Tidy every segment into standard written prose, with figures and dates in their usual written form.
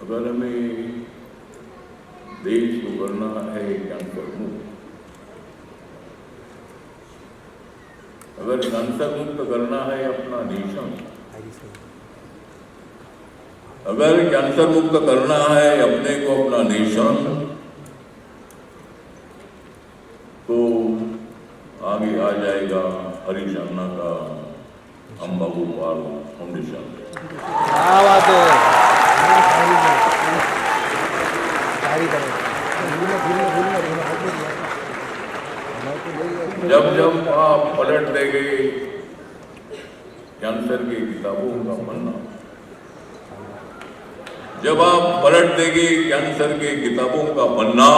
अगर हमें देश को करना है कैंसर मुक्त, अगर कैंसर मुक्त करना है अपना नेशन, अगर कैंसर मुक्त करना है अपने को अपना नेशन, तो आगे आ जाएगा हरीश अन्ना का अम्बा गोपाल फाउंडेशन। क्या बात है। जब जब आप पलट देंगे कैंसर की किताबों का पन्ना, जब आप पलट देंगे कैंसर के किताबों का पन्ना,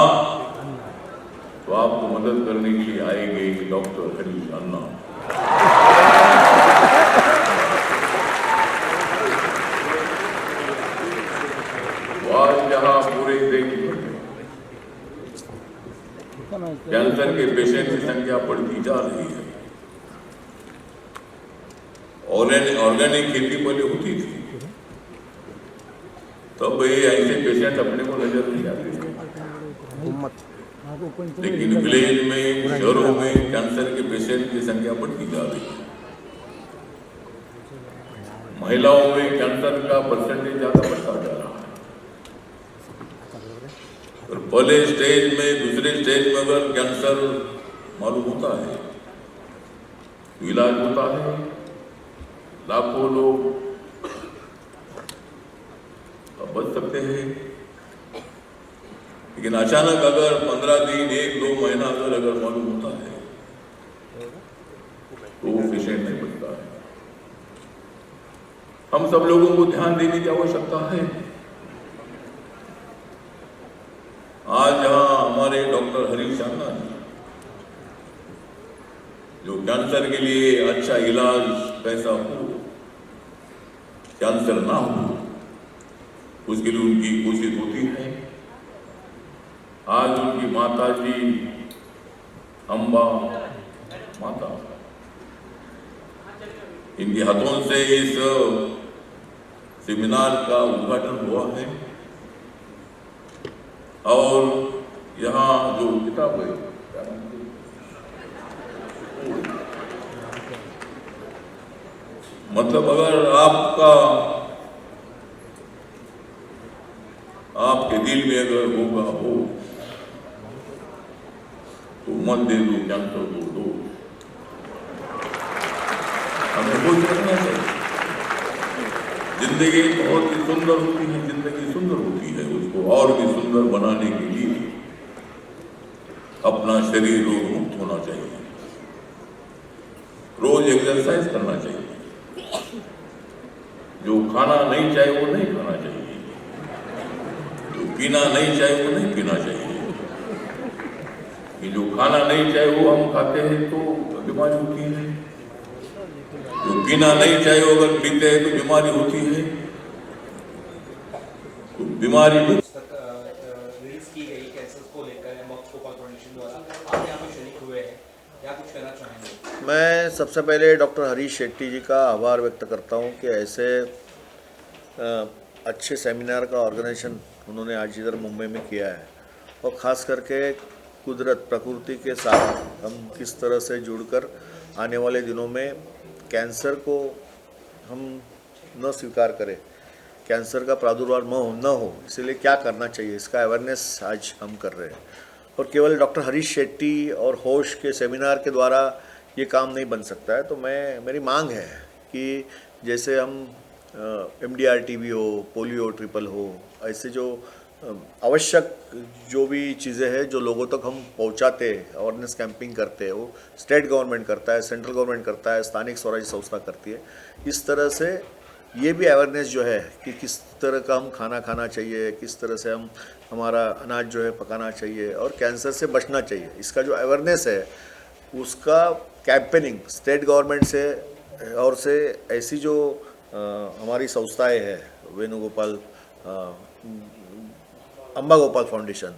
तो आपको मदद करने के लिए आएंगे डॉक्टर हरीश अन्ना। आज जहां पूरे देश में कैंसर के पेशेंट की संख्या बढ़ती जा रही है, ऑर्गेनिक खेती पहले होती थी, तब ये ऐसे पेशेंट अपने को नजर नहीं आते थे, लेकिन विलेज में, शहरों में कैंसर के पेशेंट की संख्या बढ़ती जा रही है। महिलाओं में कैंसर का परसेंटेज ज्यादा बढ़ता जा रहा है। और पहले स्टेज में, दूसरे स्टेज में अगर कैंसर मालूम होता है, इलाज होता है, लाखों लोग बच सकते हैं। लेकिन अचानक अगर 15 दिन, 1-2 महीना अगर मालूम होता है, तो वो पेशेंट नहीं बचता है। हम सब लोगों को ध्यान देने की आवश्यकता है। आज जहां हमारे डॉक्टर हरीश अन्ना जी, जो कैंसर के लिए अच्छा इलाज कैसा हो, कैंसर ना हो, उसके लिए उनकी कोशिश होती है। आज उनकी माता जी अम्बा माता, इनके हाथों से इस सेमिनार का उद्घाटन हुआ है। और यहाँ जो किताब है, मतलब अगर आपके दिल में अगर होगा हो, तो मत दे दो कैंसर को दो। हमें वो करना चाहिए। जिंदगी बहुत ही सुंदर होती है, जिंदगी सुंदर होती है, उसको और भी सुंदर बनाने के लिए अपना शरीर रोग मुक्त होना चाहिए, रोज एक्सरसाइज करना चाहिए, जो खाना नहीं चाहे वो नहीं खाना चाहिए, जो पीना नहीं चाहे वो नहीं पीना चाहिए। कि जो खाना नहीं चाहे वो हम खाते हैं तो बीमारी होती है, जो पीना नहीं चाहे वो अगर पीते हैं तो बीमारी होती है। तो बीमारी रिलीज की गई कैंसर को लेकर अम्बा गोपाल फाउंडेशन द्वारा आप यहाँ पे शरीक हुए हैं, क्या कुछ कहना चाहेंगे? मैं सबसे पहले डॉक्टर हरीश शेट्टी जी का आभार व्यक्त करता हूँ कि ऐसे अच्छे सेमिनार का ऑर्गेनाइजेशन उन्होंने आज इधर मुंबई में किया है, और ख़ास करके कुदरत प्रकृति के साथ हम किस तरह से जुड़कर आने वाले दिनों में कैंसर को हम न स्वीकार करें, कैंसर का प्रादुर्भाव न हो, इसलिए क्या करना चाहिए, इसका अवेयरनेस आज हम कर रहे हैं। और केवल डॉक्टर हरीश शेट्टी और होश के सेमिनार के द्वारा ये काम नहीं बन सकता है। तो मेरी मांग है कि जैसे हम MDR-TB हो, पोलियो ट्रिपल हो, ऐसे जो आवश्यक जो भी चीज़ें हैं जो लोगों तक हम पहुंचाते, अवेयरनेस कैंपिंग करते हैं, वो स्टेट गवर्नमेंट करता है, सेंट्रल गवर्नमेंट करता है, स्थानिक स्वराज्य संस्था करती है। इस तरह से ये भी अवेयरनेस जो है कि किस तरह का हम खाना खाना चाहिए, किस तरह से हम हमारा अनाज जो है पकाना चाहिए और कैंसर से बचना चाहिए, इसका जो अवेयरनेस है उसका कैंपेनिंग स्टेट गवर्नमेंट से और से ऐसी जो हमारी संस्थाएं हैं, वेणुगोपाल अम्बा गोपाल फाउंडेशन,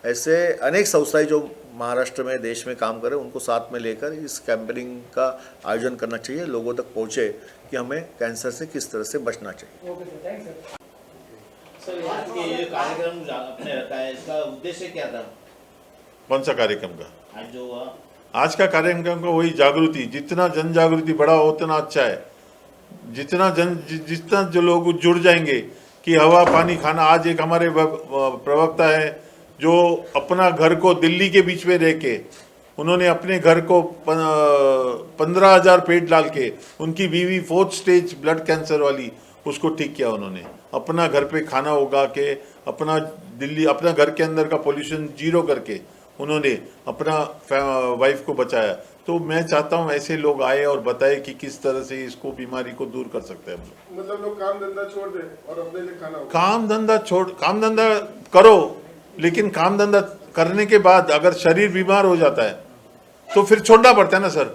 ऐसे अनेक संस्थाएं जो महाराष्ट्र में देश में काम करें उनको साथ में लेकर इस कैंपेनिंग का आयोजन करना चाहिए, लोगों तक पहुँचे कि हमें कैंसर से किस तरह से बचना चाहिए। सर आज के ये कार्यक्रम आपने रखा है, इसका उद्देश्य क्या था? कौन सा कार्यक्रम का? आज जो हुआ आज का कार्यक्रम का वही जागृति, जितना जन जागृति बढ़ा उतना अच्छा है। जितना जो लोग जुड़ जाएंगे कि हवा पानी खाना। आज एक हमारे प्रवक्ता है जो अपना घर को दिल्ली के बीच में रह के उन्होंने अपने घर को 15,000 पेड़ डाल के उनकी बीवी 4th स्टेज ब्लड कैंसर वाली उसको ठीक किया। उन्होंने अपना घर पे खाना उगा के अपना घर के अंदर का पोल्यूशन 0 करके उन्होंने अपना वाइफ को बचाया। तो मैं चाहता हूँ ऐसे लोग आए और बताए कि किस तरह से इसको बीमारी को दूर कर सकते हैं हम लोग। मतलब लोग काम धंधा छोड़ दे और अपने लिए खाना काम धंधा करो, लेकिन काम धंधा करने के बाद अगर शरीर बीमार हो जाता है तो फिर छोड़ना पड़ता है ना सर।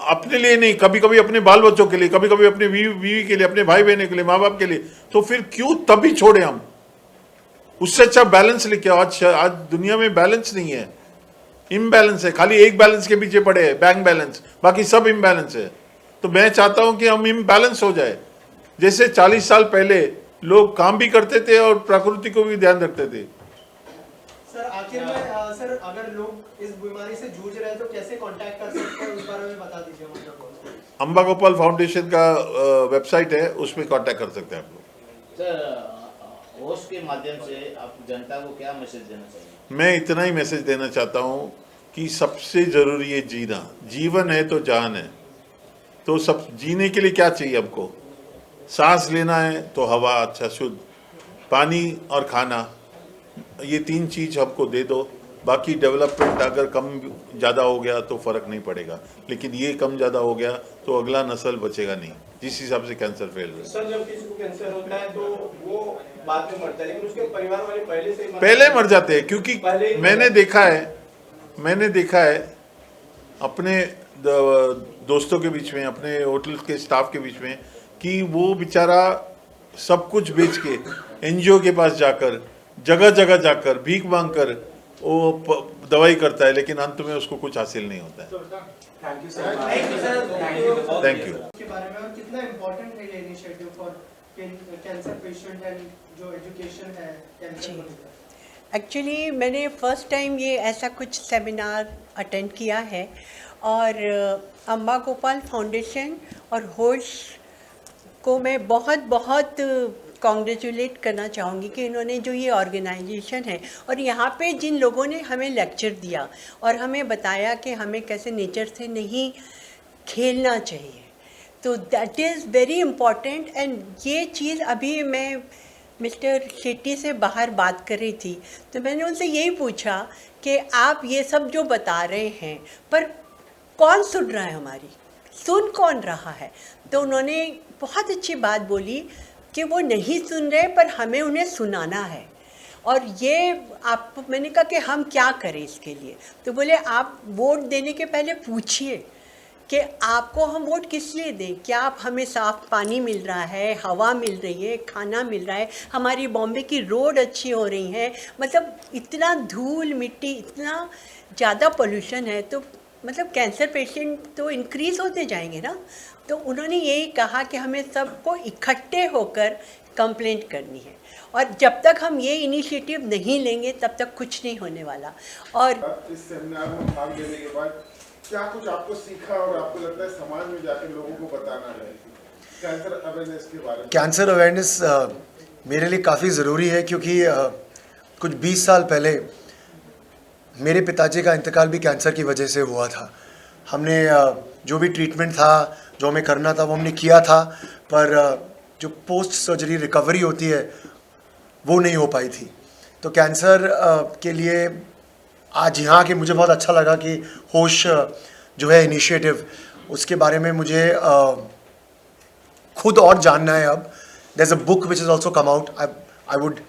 अपने लिए नहीं, कभी कभी अपने बाल बच्चों के लिए, कभी कभी अपने बीवी के लिए, अपने भाई बहनों के लिए, माँ बाप के लिए, तो फिर क्यों तभी छोड़े हम। उससे अच्छा बैलेंस लेके आओ। आज दुनिया में बैलेंस नहीं है, इम्बैलेंस है। खाली एक बैलेंस के पीछे पड़े हैं, बैंक बैलेंस, बाकी सब इम्बैलेंस है। तो मैं चाहता हूं कि हम इम्बैलेंस हो जाए। जैसे 40 साल पहले लोग काम भी करते थे और प्रकृति को भी ध्यान रखते थे। सर आखिर में सर अगर लोग इस बीमारी से जूझ रहे हैं तो कैसे कांटेक्ट कर सकते हैं, उस बारे में बता दीजिए मतलब। अंबा गोपाल फाउंडेशन का वेबसाइट है, उसमें कांटेक्ट कर सकते हैं आप लोग। सर होस्ट के माध्यम से आप जनता को क्या मैसेज देना चाहिए? मैं इतना ही मैसेज देना चाहता हूं कि सबसे जरूरी है जीना। जीवन है तो जान है। तो सब जीने के लिए क्या चाहिए हमको? सांस लेना है तो हवा अच्छा शुद्ध, पानी और खाना, ये 3 चीज हमको दे दो। बाकी डेवलपमेंट अगर कम ज़्यादा हो गया तो फर्क नहीं पड़ेगा, लेकिन ये कम ज़्यादा हो गया तो अगला नस्ल बचेगा नहीं, जिस हिसाब से कैंसर फैल रहा है। सर जब किसी को कैंसर होता है तो वो बाद में मरता है, लेकिन उसके परिवार वाले पहले मर जाते हैं। क्योंकि मैंने देखा है अपने दोस्तों के बीच में, अपने होटल के स्टाफ के बीच में, कि वो बेचारा सब कुछ बेच के NGO के पास जाकर जगह जगह जाकर भीख मांगकर वो दवाई करता है, लेकिन अंत में उसको कुछ हासिल नहीं होता है। Thank you sir. Thank you. के बारे में और कितना इम्पोर्टेंट है ये initiative for cancer patient and जो एजुकेशन है कैंसर को लेकर। एक्चुअली मैंने फर्स्ट टाइम ये ऐसा कुछ सेमिनार अटेंड किया है और अंबा गोपाल फाउंडेशन और होस्ट को मैं बहुत कॉन्ग्रेचुलेट करना चाहूँगी कि इन्होंने जो ये ऑर्गेनाइजेशन है और यहाँ पे जिन लोगों ने हमें लेक्चर दिया और हमें बताया कि हमें कैसे नेचर से नहीं खेलना चाहिए, तो that is very important. And ये चीज़ अभी मैं मिस्टर शेट्टी से बाहर बात कर रही थी तो मैंने उनसे यही पूछा कि आप ये सब जो बता रहे हैं पर कौन सुन रहा है, हमारी सुन कौन रहा है? तो उन्होंने बहुत अच्छी बात बोली कि वो नहीं सुन रहे पर हमें उन्हें सुनाना है। और ये आप, मैंने कहा कि हम क्या करें इसके लिए? तो बोले आप वोट देने के पहले पूछिए कि आपको हम वोट किस लिए दें। क्या आप हमें साफ़ पानी मिल रहा है, हवा मिल रही है, खाना मिल रहा है, हमारी बॉम्बे की रोड अच्छी हो रही है? मतलब इतना धूल मिट्टी, इतना ज़्यादा पोल्यूशन है तो मतलब कैंसर पेशेंट तो इंक्रीज़ होते जाएंगे ना। तो उन्होंने यही कहा कि हमें सबको इकट्ठे होकर कंप्लेंट करनी है और जब तक हम ये इनिशिएटिव नहीं लेंगे तब तक कुछ नहीं होने वाला। और इस सेमिनार में भाग लेने के बाद क्या कुछ आपको सीखा और आपको लगता है समाज में जाकर लोगों को बताना है कैंसर अवेयरनेस के बारे में? कैंसर अवेयरनेस मेरे लिए काफ़ी ज़रूरी है क्योंकि कुछ 20 साल पहले मेरे पिताजी का इंतकाल भी कैंसर की वजह से हुआ था। हमने जो भी ट्रीटमेंट था, जो हमें करना था, वो हमने किया था, पर जो पोस्ट सर्जरी रिकवरी होती है वो नहीं हो पाई थी। तो कैंसर के लिए आज यहाँ के मुझे बहुत अच्छा लगा कि होश जो है इनिशिएटिव, उसके बारे में मुझे खुद और जानना है। अब there is a book which is also come out. I would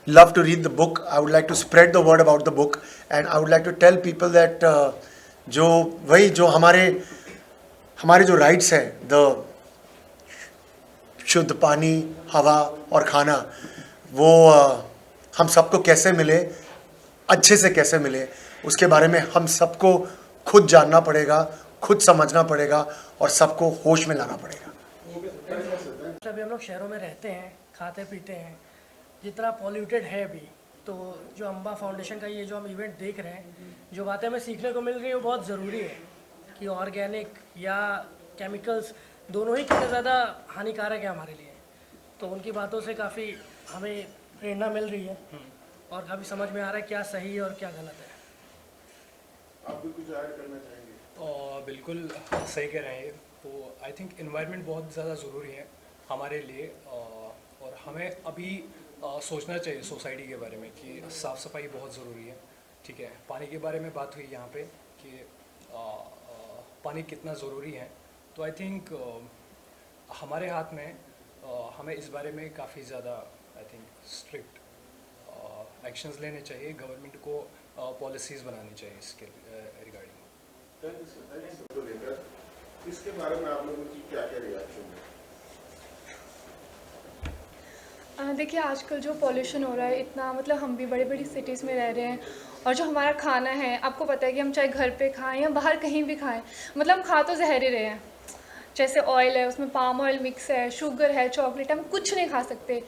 love to read the book. I would like to spread the word about the book and I would like to tell people that जो हमारे जो rights हैं, the शुद्ध पानी, हवा और खाना, वो हम सबको कैसे मिले, अच्छे से कैसे मिले उसके बारे में हम सबको खुद जानना पड़ेगा, खुद समझना पड़ेगा और सबको होश में लाना पड़ेगा। अभी हम लोग शहरों में रहते हैं, खाते पीते हैं, जितना पॉल्यूटेड है अभी, तो जो अम्बा फाउंडेशन का ये जो हम इवेंट देख रहे हैं, जो बातें हमें सीखने को मिल रही है वो बहुत ज़रूरी है कि ऑर्गेनिक या केमिकल्स दोनों ही कितने ज़्यादा हानिकारक है हमारे लिए। तो उनकी बातों से काफ़ी हमें प्रेरणा मिल रही है और काफ़ी समझ में आ रहा है क्या सही है और क्या गलत है। आप भी कुछ ऐड करना चाहेंगे? बिल्कुल सही कह रहे हैं। तो आई थिंक इन्वायरमेंट बहुत ज़्यादा ज़रूरी है हमारे लिए और हमें अभी सोचना चाहिए सोसाइटी के बारे में कि साफ़ सफाई बहुत ज़रूरी है। ठीक है, पानी के बारे में बात हुई यहाँ पे कि पानी कितना ज़रूरी है। तो आई थिंक हमारे हाथ में हमें इस बारे में काफ़ी ज़्यादा आई थिंक स्ट्रिक्ट एक्शंस लेने चाहिए, गवर्नमेंट को पॉलिसीज़ बनानी चाहिए इसके रिगार्डिंग। Thank you sir. तो लेकर इसके बारे में आप लोगों की क्या क्या रिएक्शन है? देखिए आजकल जो पॉल्यूशन हो रहा है इतना, मतलब हम भी बड़ी बड़ी सिटीज़ में रह रहे हैं और जो हमारा खाना है आपको पता है कि हम चाहे घर पे खाएं या बाहर कहीं भी खाएं, मतलब हम खा तो जहर ही रहे हैं। जैसे ऑयल है उसमें पाम ऑयल मिक्स है, शुगर है, चॉकलेट, हम कुछ नहीं खा सकते।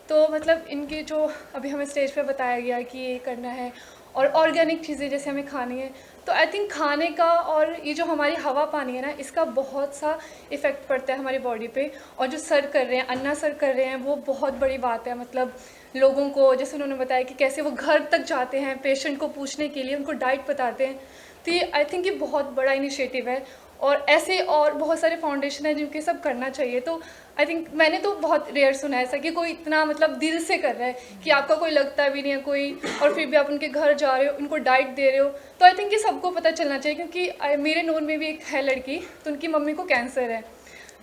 तो मतलब इनकी जो अभी हमें स्टेज पे बताया गया कि ये करना है और ऑर्गेनिक चीज़ें जैसे हमें खानी है, तो आई थिंक खाने का और ये जो हमारी हवा पानी है ना, इसका बहुत सा इफ़ेक्ट पड़ता है हमारी बॉडी पे। और जो सर कर रहे हैं, अन्ना सर कर रहे हैं, वो बहुत बड़ी बात है। मतलब लोगों को, जैसे उन्होंने बताया कि कैसे वो घर तक जाते हैं पेशेंट को पूछने के लिए, उनको डाइट बताते हैं। तो ये आई थिंक ये बहुत बड़ा इनिशिएटिव है और ऐसे और बहुत सारे फाउंडेशन हैं जिनके सब करना चाहिए। तो आई थिंक मैंने तो बहुत रेयर सुना है ऐसा कि कोई इतना मतलब दिल से कर रहा है कि आपका कोई लगता भी नहीं है कोई, और फिर भी आप उनके घर जा रहे हो, उनको डाइट दे रहे हो। तो आई थिंक ये सबको पता चलना चाहिए, क्योंकि मेरे नोन में भी एक है लड़की, तो उनकी मम्मी को कैंसर है।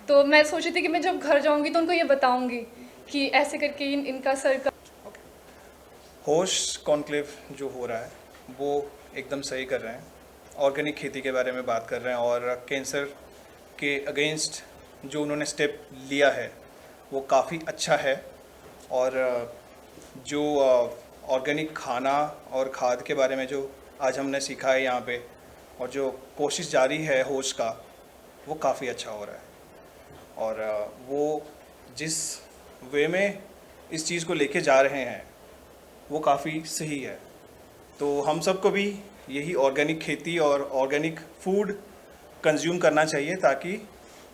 तो मैं सोची थी कि मैं जब घर जाऊँगी तो उनको ये बताऊँगी कि ऐसे करके इनका सर का। होश कॉन्क्लेव जो हो रहा है वो एकदम सही कर रहे हैं, ऑर्गेनिक खेती के बारे में बात कर रहे हैं और कैंसर के अगेंस्ट जो उन्होंने स्टेप लिया है वो काफ़ी अच्छा है। और जो ऑर्गेनिक खाना और खाद के बारे में जो आज हमने सीखा है यहाँ पे और जो कोशिश जारी है होश का, वो काफ़ी अच्छा हो रहा है। और वो जिस वे में इस चीज़ को लेके जा रहे हैं वो काफ़ी सही है। तो हम सबको भी यही ऑर्गेनिक खेती और ऑर्गेनिक फूड कंज्यूम करना चाहिए ताकि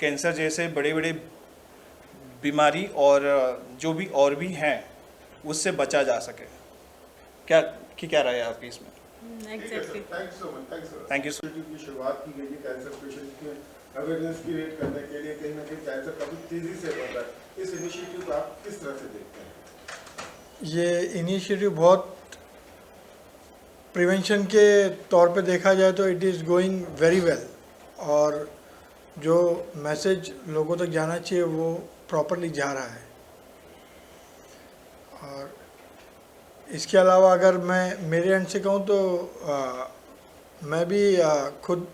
कैंसर जैसे बड़े बड़े बीमारी और जो भी और भी हैं उससे बचा जा सके। क्या राय है आपकी इसमें? एग्जैक्टली। थैंक यू सो की शुरुआत की गई है कैंसर पेशेंट के अवेयरनेस क्रिएट करने के लिए। कहीं ना कहीं कैंसर काफ़ी तेज़ी से बढ़ रहा है। इस इनिशिएटिव को आप किस तरह से देखते हैं? ये इनिशिएटिव बहुत प्रिवेंशन के तौर पे देखा जाए तो it is going very well, और जो मैसेज लोगों तक जाना चाहिए वो प्रॉपरली जा रहा है। और इसके अलावा अगर मैं मेरे एंड से कहूँ तो मैं भी खुद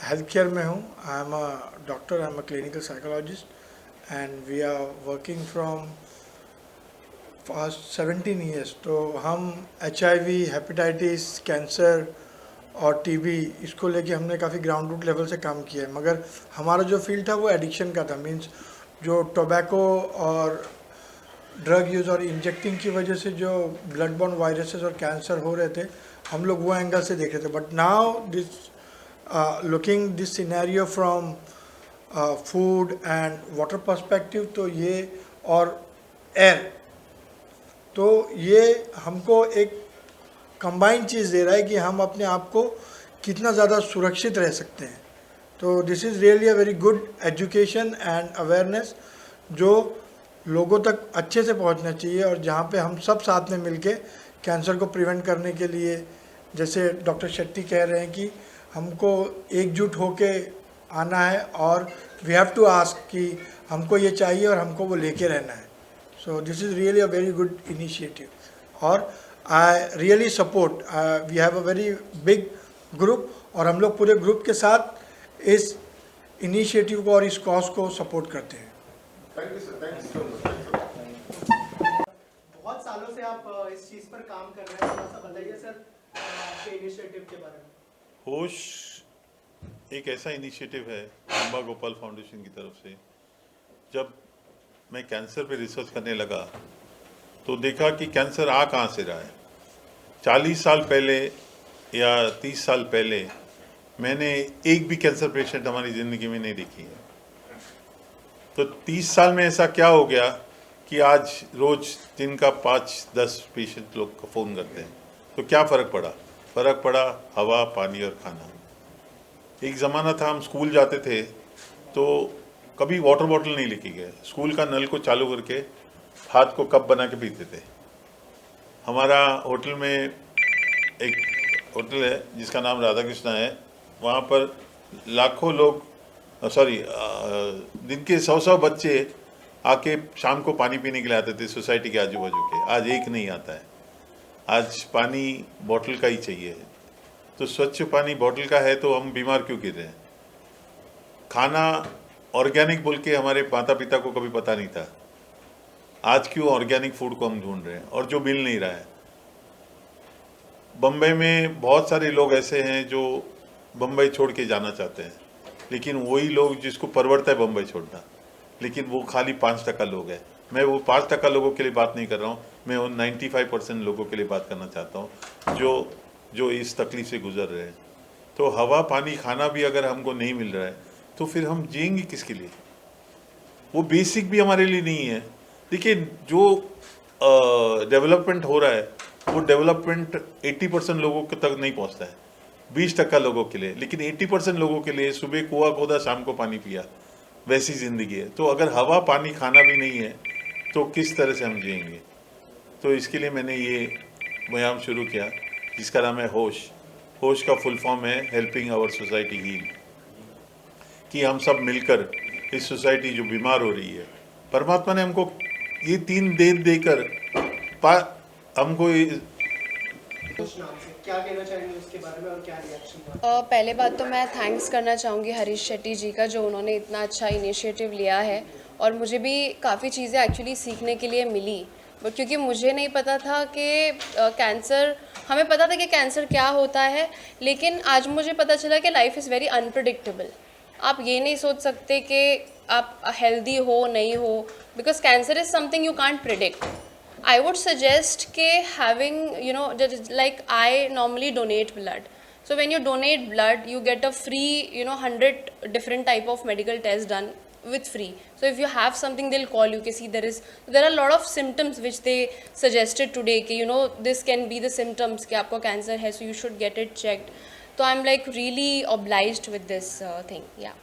हेल्थ केयर में हूँ। I am a doctor, I am a clinical psychologist and we are working from past 17 years. तो हम HIV, हेपेटाइटिस, कैंसर और TB इसको लेके हमने काफ़ी ग्राउंड रूट लेवल से काम किया है। मगर हमारा जो फील्ड था वो एडिक्शन का था, मींस जो टोबैको और ड्रग यूज़ और इंजेक्टिंग की वजह से जो ब्लड बॉर्न वायरसेस और कैंसर हो रहे थे, हम लोग वो एंगल से देख रहे थे। But now this looking this scenario from food and water perspective, तो ये और एयर, तो ये हमको एक कंबाइंड चीज़ दे रहा है कि हम अपने आप को कितना ज़्यादा सुरक्षित रह सकते हैं। तो this is really a very good education and awareness जो लोगों तक अच्छे से पहुंचना चाहिए, और जहां पे हम सब साथ में मिलके कैंसर को प्रिवेंट करने के लिए, जैसे डॉक्टर शेट्टी कह रहे हैं कि हमको एकजुट होके आना है और वी हैव टू आस्क कि हमको ये चाहिए और हमको वो लेके रहना है। So this is really a very good initiative, और I really support. We have a very big group, और हम लोग पूरे ग्रुप के साथ इस इनिशिएटिव को और इस कॉज को सपोर्ट करते हैं। Thank you sir, thank you so much. बहुत सालों से से आप इस चीज़ पर काम कर रहे हैं, थोड़ा सा बताइए सर आपके इनिशिएटिव के बारे में। होश एक ऐसा इनिशिएटिव है अम्बा गोपाल फाउंडेशन की तरफ से। जब मैं कैंसर पे रिसर्च करने लगा तो देखा कि कैंसर आ कहाँ से रहा है। 40 साल पहले या 30 साल पहले मैंने एक भी कैंसर पेशेंट हमारी ज़िंदगी में नहीं देखी है। तो 30 साल में ऐसा क्या हो गया कि आज रोज़ दिन का 5-10 पेशेंट लोग को फ़ोन करते हैं। तो क्या फ़र्क पड़ा? फ़र्क पड़ा हवा, पानी और खाना। एक ज़माना था हम स्कूल जाते थे तो कभी वाटर बॉटल नहीं लेके गए, स्कूल का नल को चालू करके हाथ को कप बना के पीते थे। हमारा होटल में एक होटल है जिसका नाम राधा कृष्णा है, वहाँ पर लाखों लोग दिन के 100 बच्चे आके शाम को पानी पीने के लिए आते थे सोसाइटी के आजू बाजू के। आज एक नहीं आता है, आज पानी बॉटल का ही चाहिए। तो स्वच्छ पानी बॉटल का है तो हम बीमार क्यों गिर रहे हैं? खाना ऑर्गेनिक बोल के हमारे माता पिता को कभी पता नहीं था, आज क्यों ऑर्गेनिक फूड को हम ढूंढ रहे हैं और जो मिल नहीं रहा है। बम्बई में बहुत सारे लोग ऐसे हैं जो बम्बई छोड़ के जाना चाहते हैं, लेकिन वही लोग जिसको परवड़ता है बम्बई छोड़ना, लेकिन वो खाली 5% लोग हैं। मैं वो 5% लोगों के लिए बात नहीं कर रहा हूँ, मैं उन 95% लोगों के लिए बात करना चाहता हूँ जो इस तकलीफ से गुजर रहे हैं। तो हवा, पानी, खाना भी अगर हमको नहीं मिल रहा है तो फिर हम जिएंगे किसके लिए? वो बेसिक भी हमारे लिए नहीं है। देखिए, जो डेवलपमेंट हो रहा है वो डेवलपमेंट 80% लोगों के तक नहीं पहुंचता है, 20% लोगों के लिए, लेकिन 80% लोगों के लिए सुबह कुआं खोदा, शाम को पानी पिया, वैसी ज़िंदगी है। तो अगर हवा, पानी, खाना भी नहीं है तो किस तरह से हम जिएंगे? तो इसके लिए मैंने ये मुहिम शुरू किया जिसका नाम है होश। होश का फुल फॉर्म है हेल्पिंग आवर सोसाइटी हील, कि हम सब मिलकर इस सोसाइटी जो बीमार हो रही है, परमात्मा ने हमको ये 3 देकर हमको क्या कहना चाहेंगे उसके बारे में और क्या रिएक्शन? पहले बात तो मैं थैंक्स करना चाहूँगी हरीश शेट्टी जी का, जो उन्होंने इतना अच्छा इनिशिएटिव लिया है। और मुझे भी काफ़ी चीज़ें एक्चुअली सीखने के लिए मिली, क्योंकि मुझे नहीं पता था कि कैंसर, हमें पता था कि कैंसर क्या होता है, लेकिन आज मुझे पता चला कि लाइफ इज़ वेरी अनप्रिडिक्टेबल। आप ये नहीं सोच सकते कि आप हेल्दी हो नहीं हो, because cancer is something you can't predict. I would suggest कि having, like I normally donate blood. So when you donate blood, you get a free, 100 different type of medical tests done with free. So if you have something, they'll call you. See, there are a lot of symptoms which they suggested today. कि this can be the symptoms कि आपको cancer है, so you should get it checked. So I'm like really obliged with this thing. Yeah.